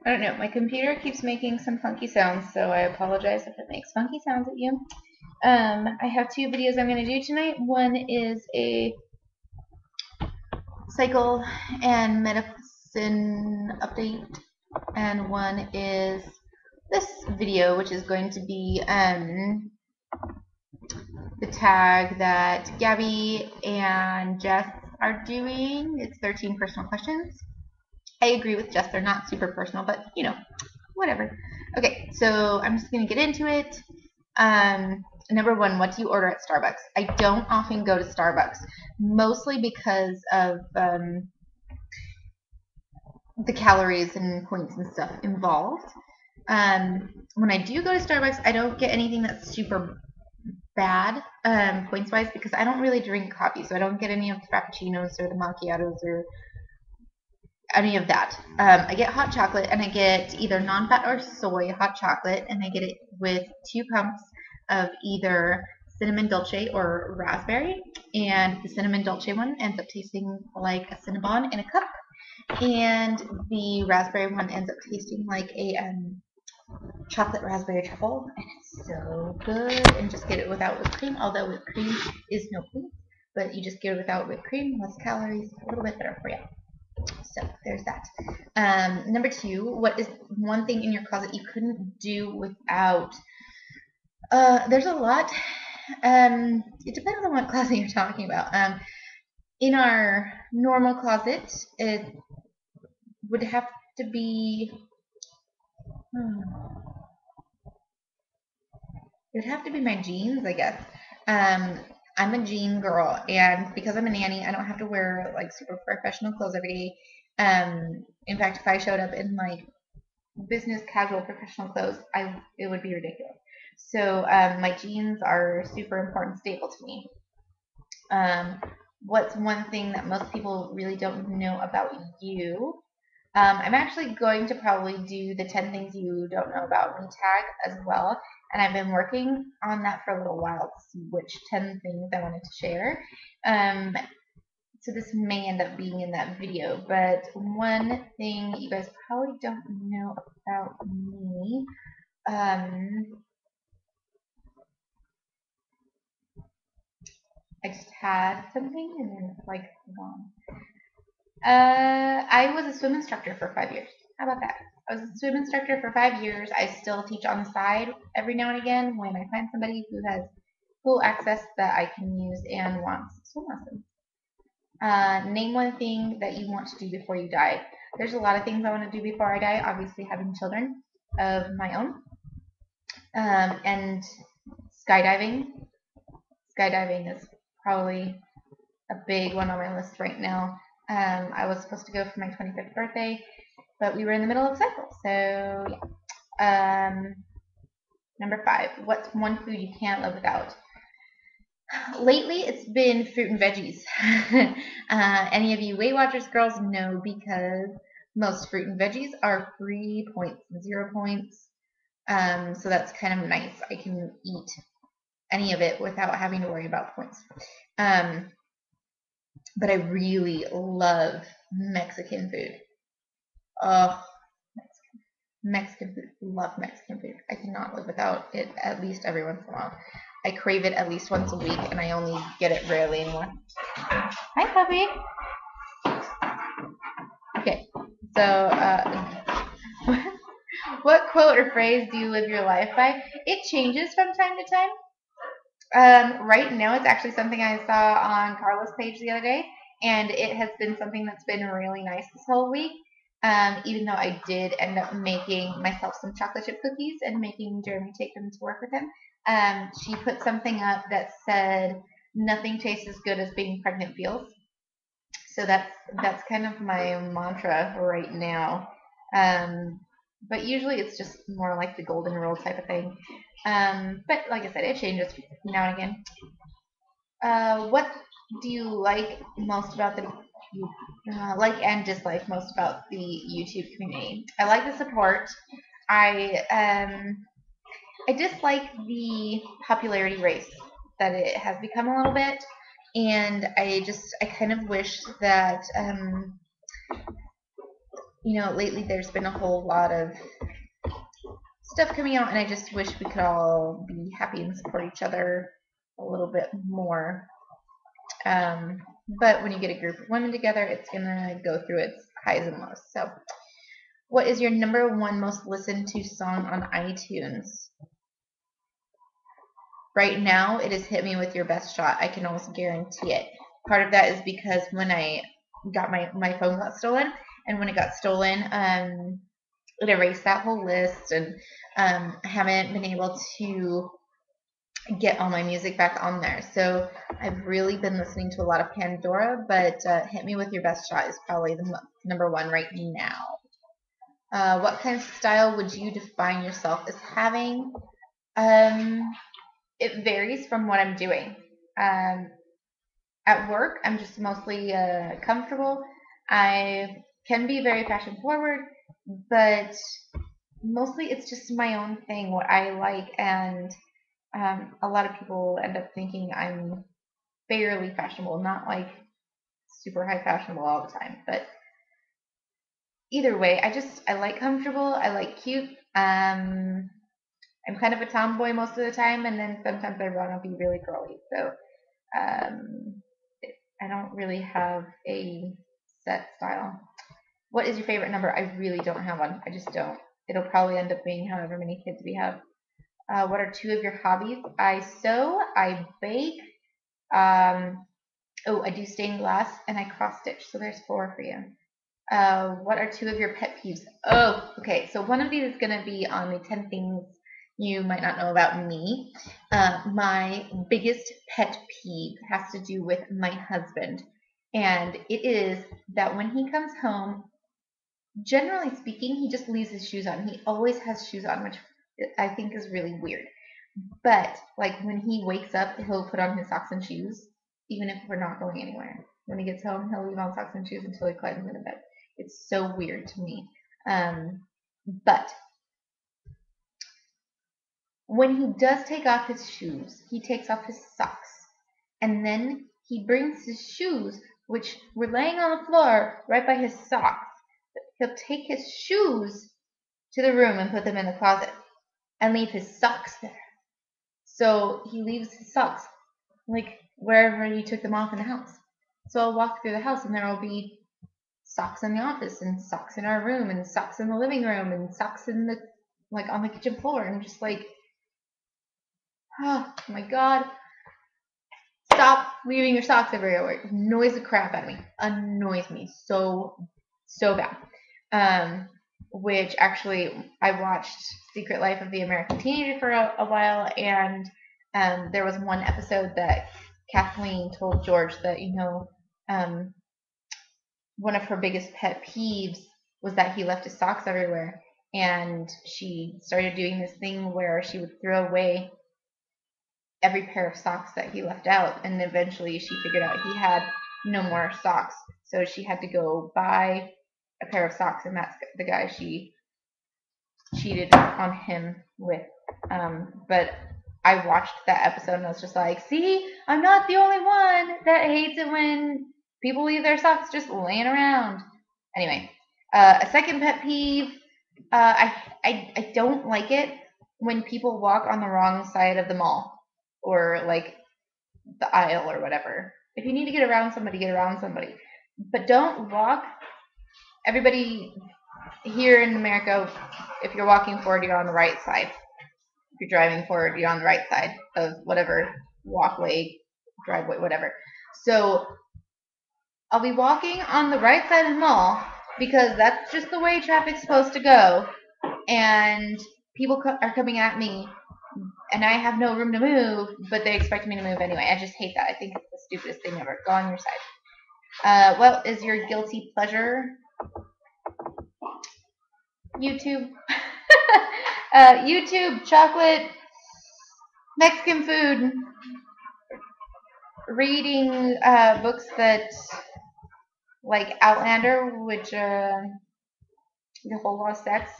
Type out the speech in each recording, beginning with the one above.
I don't know. My computer keeps making some funky sounds, so I apologize if it makes funky sounds at you. I have two videos I'm going to do tonight. One is a cycle and medicine update, and one is this video, which is going to be the tag that Gabby and Jess are doing. It's 13 personal questions. I agree with Jess, they're not super personal, but you know, whatever. Okay, so I'm just gonna get into it. Number one, what do you order at Starbucks? I don't often go to Starbucks, mostly because of the calories and points and stuff involved. When I do go to Starbucks, I don't get anything that's super bad points wise because I don't really drink coffee, so I don't get any of the frappuccinos or the macchiatos or any of that. I get hot chocolate, and I get either non-fat or soy hot chocolate, and I get it with 2 pumps of either cinnamon dolce or raspberry, and the cinnamon dolce one ends up tasting like a Cinnabon in a cup, and the raspberry one ends up tasting like a chocolate raspberry truffle, and it's so good. And just get it without whipped cream, although whipped cream is no point, but you just get it without whipped cream, less calories, a little bit better for you. So there's that. Number two, what is one thing in your closet you couldn't do without? There's a lot. It depends on what closet you're talking about. In our normal closet, it would have to be. It would have to be my jeans, I guess. I'm a jean girl, and because I'm a nanny, I don't have to wear like super professional clothes every day. In fact, if I showed up in like business casual professional clothes, it would be ridiculous. So my jeans are a super important staple to me. What's one thing that most people really don't know about you? I'm actually going to probably do the 10 things you don't know about me tag as well. And I've been working on that for a little while to see which 10 things I wanted to share. So this may end up being in that video. But one thing you guys probably don't know about me. I just had something and then it's like gone. I was a swim instructor for 5 years. How about that? I was a swim instructor for 5 years. I still teach on the side every now and again when I find somebody who has full access that I can use and wants swim lessons. Name one thing that you want to do before you die. There's a lot of things I want to do before I die. Obviously, having children of my own, and skydiving. Skydiving is probably a big one on my list right now. I was supposed to go for my 25th birthday, but we were in the middle of a cycle, so yeah. Number 5, what's one food you can't live without? Lately, it's been fruit and veggies. Any of you Weight Watchers girls know because most fruit and veggies are free points, 0 points. So that's kind of nice. I can eat any of it without having to worry about points. But I really love Mexican food. Oh, Mexican food. Love Mexican food. I cannot live without it at least every once in a while. I crave it at least once a week, and I only get it rarely anymore. Hi, puppy. Okay, so what quote or phrase do you live your life by? It changes from time to time. Right now, it's actually something I saw on Carla's page the other day, and it has been something that's been really nice this whole week. Even though I did end up making myself some chocolate chip cookies and making Jeremy take them to work with him. She put something up that said, "Nothing tastes as good as being pregnant feels." So that's kind of my mantra right now. But usually it's just more like the golden rule type of thing. But like I said, it changes now and again. What do you like most about the like and dislike most about the YouTube community? I like the support. I dislike the popularity race that it has become a little bit, and I kind of wish that lately there's been a whole lot of stuff coming out, and I just wish we could all be happy and support each other a little bit more. Um, but when you get a group of women together, it's gonna go through its highs and lows. So, what is your number one most listened to song on iTunes? Right now, it has Hit Me With Your Best Shot. I can almost guarantee it. Part of that is because when I got my phone got stolen, and when it got stolen, it erased that whole list, and I haven't been able to get all my music back on there. So I've really been listening to a lot of Pandora, but Hit Me With Your Best Shot is probably the number one right now. What kind of style would you define yourself as having? It varies from what I'm doing. At work, I'm just mostly comfortable. I can be very fashion forward, but mostly it's just my own thing, what I like, and a lot of people end up thinking I'm fairly fashionable, not like super high fashionable all the time, but either way, I like comfortable, I like cute. I'm kind of a tomboy most of the time, and then sometimes I want to be really girly. So um, I don't really have a set style. What is your favorite number? I really don't have one. I just don't. It'll probably end up being however many kids we have. What are two of your hobbies? I sew, I bake. I do stained glass, and I cross stitch. So there's four for you. What are two of your pet peeves? Oh, okay. So one of these is going to be on the 10 things you might not know about me. My biggest pet peeve has to do with my husband. And it is that when he comes home, generally speaking, he just leaves his shoes on. He always has shoes on, which I think is really weird. But like when he wakes up, he'll put on his socks and shoes, even if we're not going anywhere. When he gets home, he'll leave on socks and shoes until he climbs into bed. It's so weird to me. But when he does take off his shoes, he takes off his socks. And then he brings his shoes, which were laying on the floor right by his socks. He'll take his shoes to the room and put them in the closet and leave his socks there. So he leaves his socks like wherever he took them off in the house. So I'll walk through the house and there will be socks in the office and socks in our room and socks in the living room and socks in the like on the kitchen floor. I'm just like, oh my god, stop leaving your socks everywhere. It annoys the crap out of me. Annoys me so bad. Which actually I watched Secret Life of the American Teenager for a while, and there was one episode that Kathleen told George that one of her biggest pet peeves was that he left his socks everywhere, and she started doing this thing where she would throw away every pair of socks that he left out, and eventually she figured out he had no more socks, so she had to go buy a pair of socks, and that's the guy she cheated on him with. But I watched that episode and I was just like, see, I'm not the only one that hates it when people leave their socks just laying around. Anyway, a second pet peeve, I don't like it when people walk on the wrong side of the mall or like the aisle or whatever. If you need to get around somebody, get around somebody. But don't walk. Everybody here in America, if you're walking forward, you're on the right side. If you're driving forward, you're on the right side of whatever walkway, driveway, whatever. So I'll be walking on the right side of the mall because that's just the way traffic's supposed to go. And people are coming at me and I have no room to move, but they expect me to move anyway. I just hate that. I think it's the stupidest thing ever. Go on your side. What is your guilty pleasure? YouTube. YouTube, chocolate, Mexican food, reading books that, like Outlander, which there's a whole lot of sex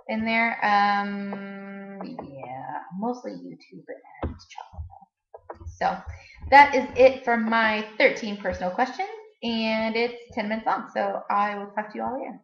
in there. Yeah, mostly YouTube and chocolate. So that is it for my 13 personal questions, and it's 10 minutes long. So I will talk to you all later.